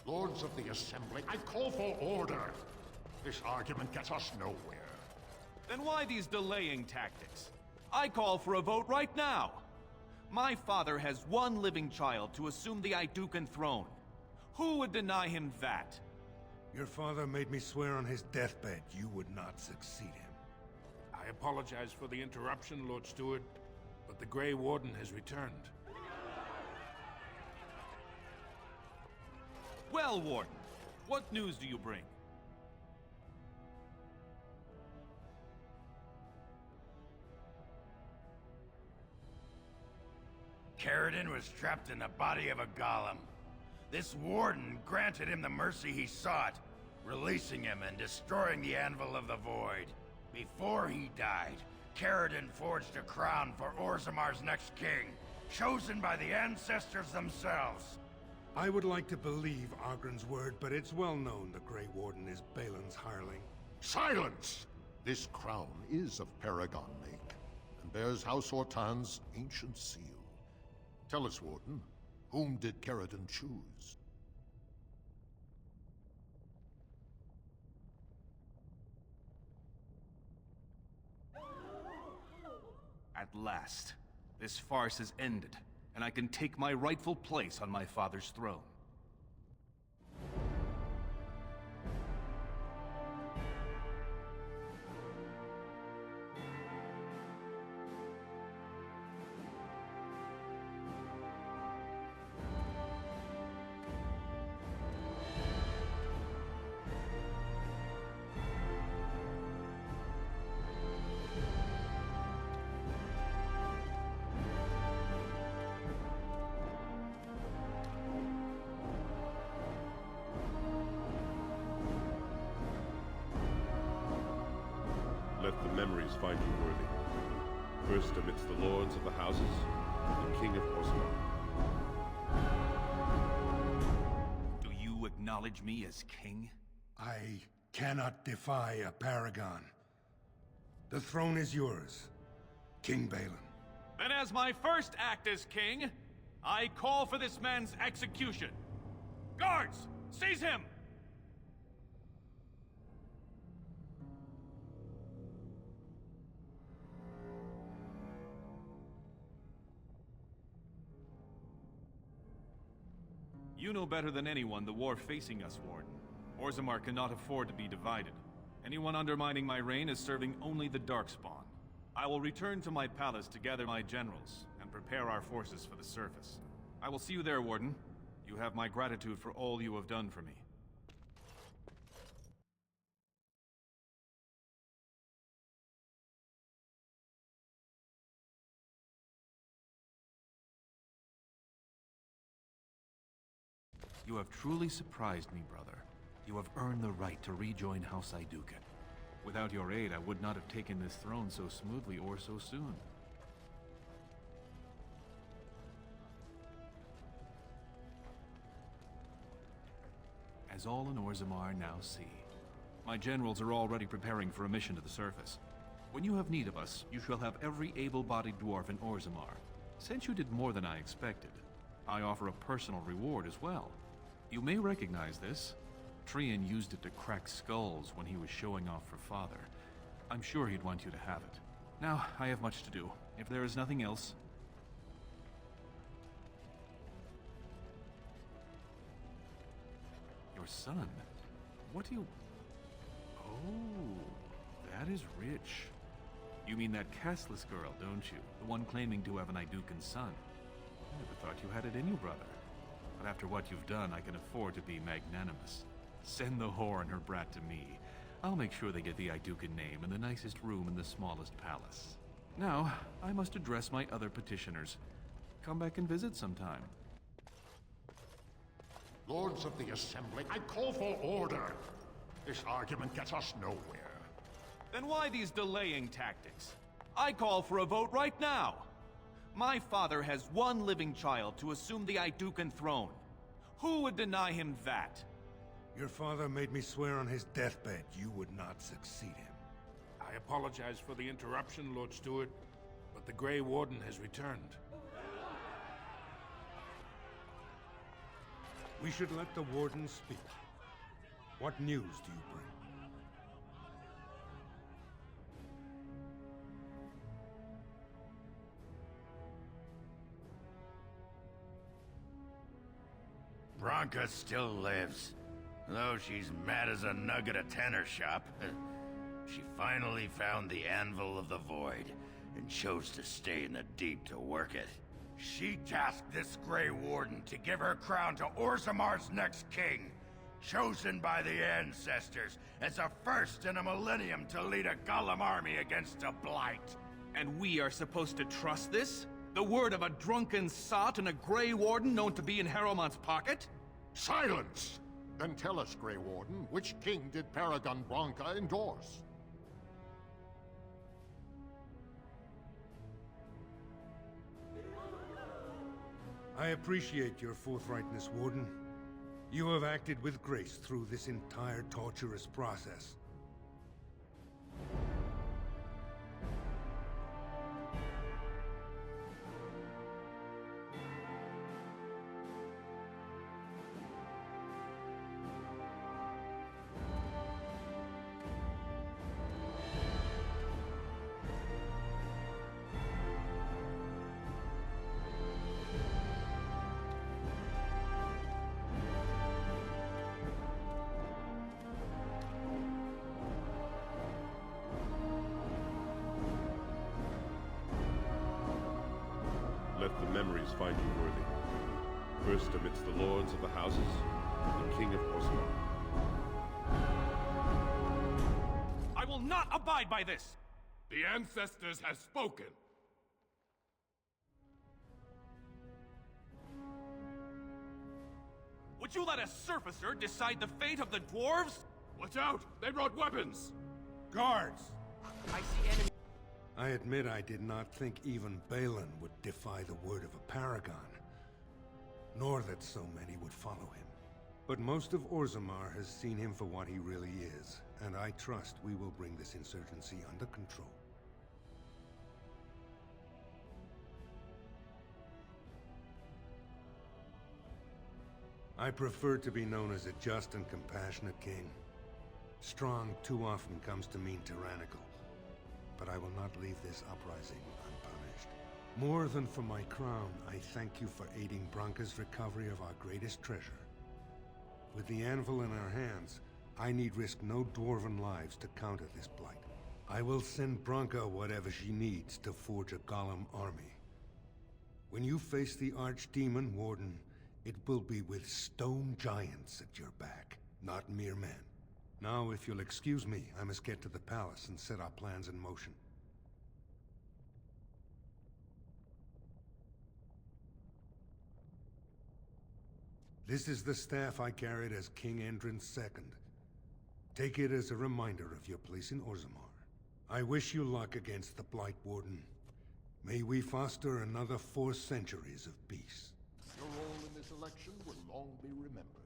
Lords of the Assembly, I call for order. This argument gets us nowhere. Then why these delaying tactics? I call for a vote right now. My father has one living child to assume the Idukan throne. Who would deny him that? Your father made me swear on his deathbed you would not succeed him. I apologize for the interruption, Lord Steward, but the Grey Warden has returned. Well, Warden, what news do you bring? Caridin was trapped in the body of a golem. This warden granted him the mercy he sought, releasing him and destroying the Anvil of the Void. Before he died, Caridin forged a crown for Orzammar's next king, chosen by the ancestors themselves. I would like to believe Ogren's word, but it's well known the Grey Warden is Bhelen's hireling. Silence! This crown is of Paragon make, and bears House Ortan's ancient seal. Tell us, Warden, whom did Caridin choose? At last, this farce is ended, and I can take my rightful place on my father's throne. Let the memories find you worthy. First amidst the lords of the houses, the King of Orzammar. Do you acknowledge me as king? I cannot defy a paragon. The throne is yours, King Bhelen. Then as my first act as king, I call for this man's execution. Guards, seize him! You know better than anyone the war facing us, Warden. Orzammar cannot afford to be divided. Anyone undermining my reign is serving only the Darkspawn. I will return to my palace to gather my generals and prepare our forces for the surface. I will see you there, Warden. You have my gratitude for all you have done for me. You have truly surprised me, brother. You have earned the right to rejoin House Idukan. Without your aid, I would not have taken this throne so smoothly or so soon. As all in Orzammar now see, my generals are already preparing for a mission to the surface. When you have need of us, you shall have every able-bodied dwarf in Orzammar. Since you did more than I expected, I offer a personal reward as well. You may recognize this. Trian used it to crack skulls when he was showing off for father. I'm sure he'd want you to have it. Now, I have much to do. If there is nothing else... Your son? What do you... Oh, that is rich. You mean that castless girl, don't you? The one claiming to have an Idukan son. I never thought you had it in you, brother. But after what you've done, I can afford to be magnanimous. Send the whore and her brat to me. I'll make sure they get the Idukan name in the nicest room in the smallest palace. Now, I must address my other petitioners. Come back and visit sometime. Lords of the Assembly, I call for order. This argument gets us nowhere. Then why these delaying tactics? I call for a vote right now. My father has one living child to assume the Idukan throne. Who would deny him that? Your father made me swear on his deathbed you would not succeed him. I apologize for the interruption, Lord Steward, but the Grey Warden has returned. We should let the Warden speak. What news do you bring? Branka still lives. Though she's mad as a nug at a tanner shop. She finally found the Anvil of the Void, and chose to stay in the Deep to work it. She tasked this Grey Warden to give her crown to Orzammar's next king, chosen by the ancestors as a first in a millennium to lead a Golem army against a blight. And we are supposed to trust this? The word of a drunken sot and a Grey Warden known to be in Harrowmont's pocket? Silence! Then tell us, Grey Warden, which king did Paragon Branka endorse? I appreciate your forthrightness, Warden. You have acted with grace through this entire torturous process. Let the memories find you worthy. First amidst the lords of the houses, the King of Orzammar. I will not abide by this! The ancestors have spoken. Would you let a surfacer decide the fate of the dwarves? Watch out! They brought weapons! Guards! I see enemies. I admit I did not think even Bhelen would defy the word of a paragon, nor that so many would follow him. But most of Orzammar has seen him for what he really is, and I trust we will bring this insurgency under control. I prefer to be known as a just and compassionate king. Strong too often comes to mean tyrannical. But I will not leave this uprising unpunished. More than for my crown, I thank you for aiding Branka's recovery of our greatest treasure. With the anvil in our hands, I need risk no dwarven lives to counter this blight. I will send Branka whatever she needs to forge a Golem army. When you face the Archdemon, Warden, it will be with stone giants at your back, not mere men. Now, if you'll excuse me, I must get to the palace and set our plans in motion. This is the staff I carried as King Endrin's II. Take it as a reminder of your place in Orzammar. I wish you luck against the Blight Warden. May we foster another 4 centuries of peace. Your role in this election will long be remembered.